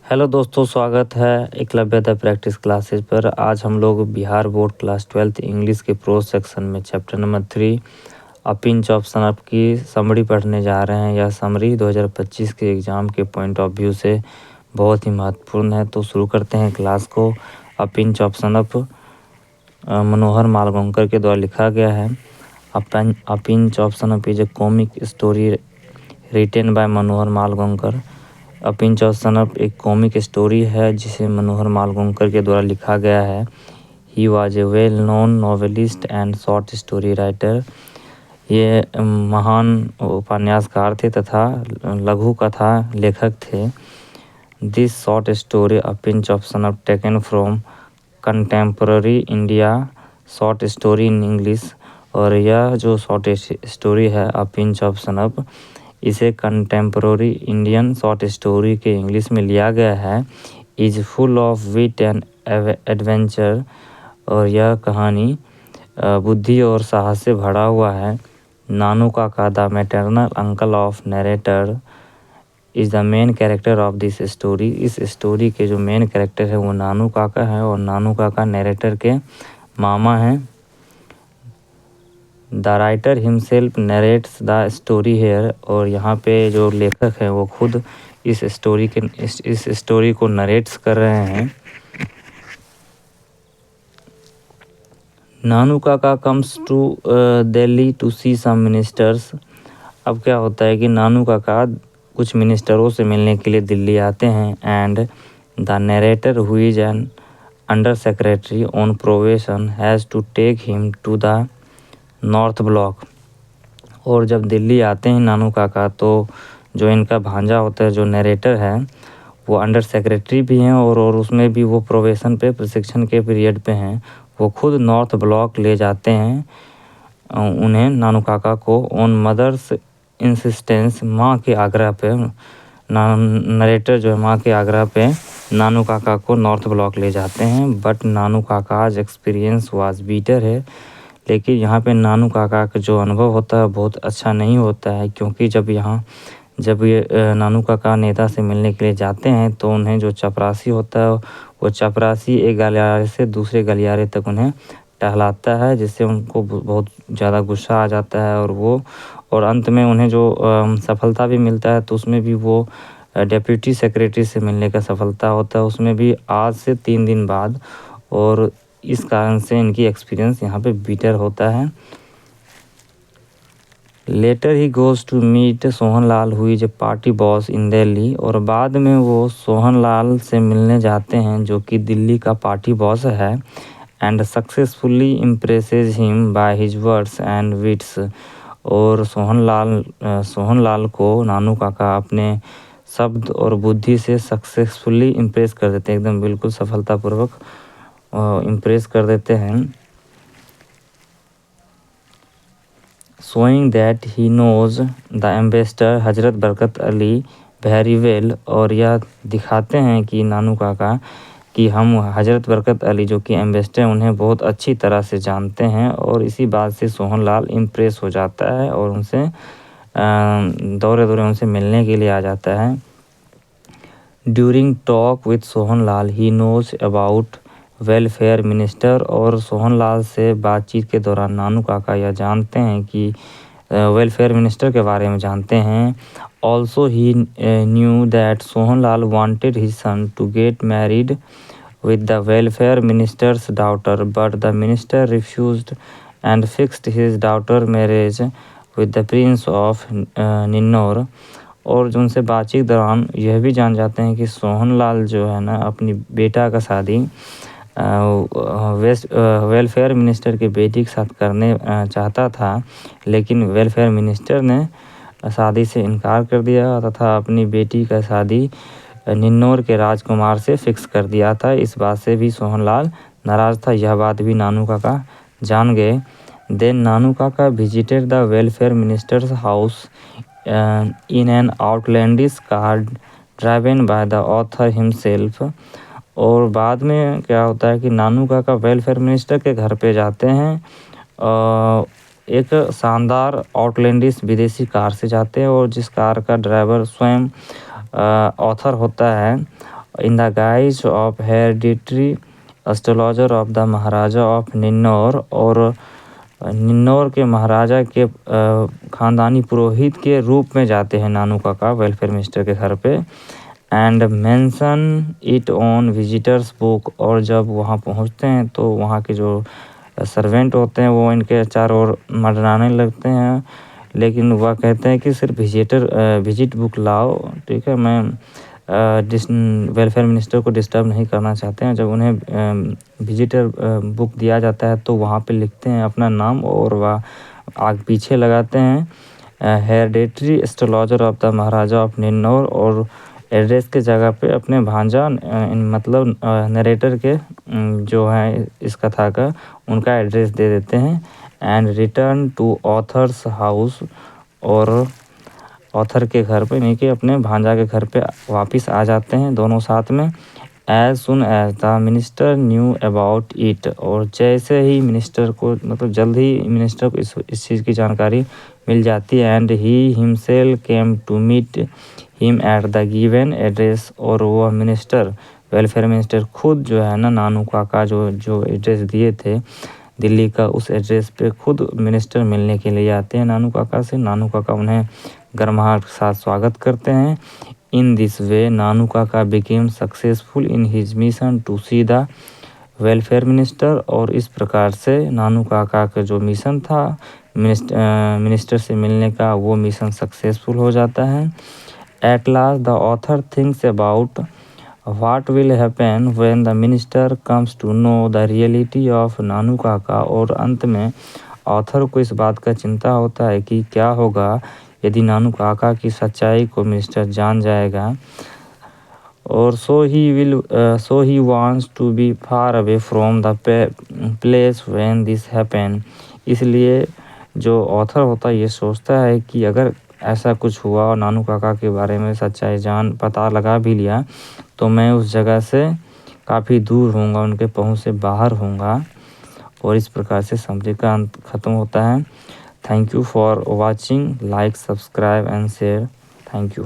Hello दोस्तों, स्वागत है एकलव्य द प्रैक्टिस क्लासेज पर। आज हम लोग Bihar board class 12th English के प्रोज सेक्शन में chapter number 3 a pinch of snuff की समरी पढ़ने जा रहे हैं। यह समरी 2025 के एग्ज़ाम के पॉइंट ऑफ व्यू से बहुत ही महत्वपूर्ण है। तो शुरू करते हैं क्लास को। A pinch of snuff Manohar Malvankar के द्वारा लिखा गया है। A pinch of snuff is a comic story written by Manohar Malvankar. A pinch of snuff एक कॉमिक स्टोरी है जिसे मनोहर मालवंकर के द्वारा लिखा गया है। He was a well known novelist and short story writer. ये महान उपन्यासकार थे तथा लघु कथा लेखक थे। This short story a pinch of snuff taken from contemporary India short story in English. और यह जो शॉर्ट स्टोरी है अ पिंच ऑफ सनफ, इसे कंटेम्पररी इंडियन शॉर्ट स्टोरी के इंग्लिश में लिया गया है। Is full of wit and adventure. और यह कहानी बुद्धि और साहस से भरा हुआ है। नानू काका the maternal uncle of narrator is the main character of this story. इस स्टोरी के जो मेन कैरेक्टर है वो नानू काका है और नानू काका नरेटर के मामा हैं। The writer himself narrates the story here. और यहाँ पे जो लेखक है वो खुद इस स्टोरी को नरेट्स कर रहे हैं। Nanu Kaka comes to Delhi to see some ministers. अब क्या होता है कि नानू काका कुछ मिनिस्टरों से मिलने के लिए दिल्ली आते हैं। And the narrator who is an under secretary on probation has to take him to the North Block. और जब दिल्ली आते हैं नानू काका, तो जो इनका भांजा होता है, जो नरेटर है, वो अंडर सेक्रेटरी भी हैं और उसमें भी वो प्रोवेशन पे, प्रशिक्षण के पीरियड पे हैं। वो खुद नॉर्थ ब्लॉक ले जाते हैं उन्हें, नानू काका को, ऑन मदर्स इंसिस्टेंस, माँ के आग्रह पे। नरेटर जो है माँ के आग्रह पे नानू काका को नॉर्थ ब्लॉक ले जाते हैं। But Nanu Kaka's experience was better है। लेकिन यहाँ पे नानू काका का जो अनुभव होता है बहुत अच्छा नहीं होता है, क्योंकि जब ये नानू काका नेता से मिलने के लिए जाते हैं तो उन्हें जो चपरासी होता है वो चपरासी एक गलियारे से दूसरे गलियारे तक उन्हें टहलाता है, जिससे उनको बहुत ज़्यादा गुस्सा आ जाता है। और अंत में उन्हें जो सफलता भी मिलता है तो उसमें भी वो डेप्यूटी सेक्रेटरी से मिलने का सफलता होता है, उसमें भी आज से 3 दिन बाद। और इस कारण से इनकी एक्सपीरियंस यहाँ पे बीटर होता है। Later he goes to meet Sohanlal who is a party boss in Delhi. और बाद में वो सोहनलाल से मिलने जाते हैं जो कि दिल्ली का पार्टी बॉस है। And successfully impresses him by his words and wits. और सोहनलाल को नानू काका अपने शब्द और बुद्धि से सक्सेसफुली इम्प्रेस कर देते हैं, एकदम बिल्कुल सफलतापूर्वक इम्प्रेस कर देते हैं। Showing that he knows the ambassador Hazrat Barkat Ali very well. और यह दिखाते हैं कि नानू काका कि हम हजरत बरकत अली जो कि एम्बेसडर उन्हें बहुत अच्छी तरह से जानते हैं। और इसी बात से सोहनलाल इम्प्रेस हो जाता है और उनसे दौरे उनसे मिलने के लिए आ जाता है। During talk with Sohanlal he knows about welfare minister. और सोहनलाल से बातचीत के दौरान नानू काका यह जानते हैं कि वेलफेयर मिनिस्टर के बारे में जानते हैं। Also he knew that Sohanlal wanted his son to get married with the welfare minister's daughter, but the minister refused and fixed his daughter marriage with the prince of Ninnaur. और जो उनसे बातचीत दौरान यह भी जान जाते हैं कि सोहनलाल जो है ना अपनी बेटा का शादी वेलफेयर मिनिस्टर की बेटी के साथ करने चाहता था, लेकिन वेलफेयर मिनिस्टर ने शादी से इनकार कर दिया तथा अपनी बेटी का शादी निन्नौर के राजकुमार से फिक्स कर दिया था। इस बात से भी सोहनलाल नाराज़ था। यह बात भी नानू काका जान गए। देन नानू काका visited the welfare ministers house in an outlandish car driven by the author himself. और बाद में क्या होता है कि नानू काका वेलफेयर मिनिस्टर के घर पे जाते हैं। एक शानदार आउटलैंडिश विदेशी कार से जाते हैं और जिस कार का ड्राइवर स्वयं ऑथर होता है। In the guise of hereditary astrologer of the Maharaja of Ninnaur, और निन्नौर के महाराजा के ख़ानदानी पुरोहित के रूप में जाते हैं नानू काका वेलफेयर मिनिस्टर के घर पे। And mention it on visitors book, और जब वहाँ पहुँचते हैं तो वहाँ के जो सर्वेंट होते हैं वो इनके चारों ओर मंडराने लगते हैं, लेकिन वह कहते हैं कि सिर्फ विजिट बुक लाओ, ठीक है, मैं वेलफेयर मिनिस्टर को डिस्टर्ब नहीं करना चाहते हैं। जब उन्हें विजिटर बुक दिया जाता है तो वहाँ पे लिखते हैं अपना नाम और वह आगे पीछे लगाते हैं hereditary astrologer of the Maharaja of Ninnaur, और एड्रेस के जगह पे अपने भांजा मतलब नरेटर के जो है इस कथा का उनका एड्रेस दे देते हैं। And return to author's house, और ऑथर के घर पे नहीं कि अपने भांजा के घर पे वापस आ जाते हैं दोनों साथ में। As soon as the minister knew about it, और जैसे ही मिनिस्टर को मतलब जल्द ही मिनिस्टर को इस चीज़ की जानकारी मिल जाती है। And he himself came to meet him at the given address, और वह मिनिस्टर वेलफेयर मिनिस्टर खुद जो है ना नानू काका जो एड्रेस दिए थे दिल्ली का, उस एड्रेस पे खुद मिनिस्टर मिलने के लिए आते हैं नानू काका से। नानू काका उन्हें गर्माहट के साथ स्वागत करते हैं। In this way Nanu Kaka became successful in his mission to see the welfare minister, और इस प्रकार से नानू काका का जो मिशन था मिनिस्टर से मिलने का वो मिशन सक्सेसफुल हो जाता है। At last the author thinks about what will happen when the minister comes to know the reality of Nanu Kaka, और अंत में ऑथर को इस बात का चिंता होता है कि क्या होगा यदि नानू काका की सच्चाई को मिनिस्टर जान जाएगा। और so he wants to be far away from the place when this happen. इसलिए जो ऑथर होता है ये सोचता है कि अगर ऐसा कुछ हुआ और नानू काका के बारे में सच्चाई पता लगा भी लिया तो मैं उस जगह से काफ़ी दूर होऊंगा, उनके पहुंच से बाहर होऊंगा। और इस प्रकार से समझे का अंत खत्म होता है। Thank you for watching, like, subscribe and share. Thank you.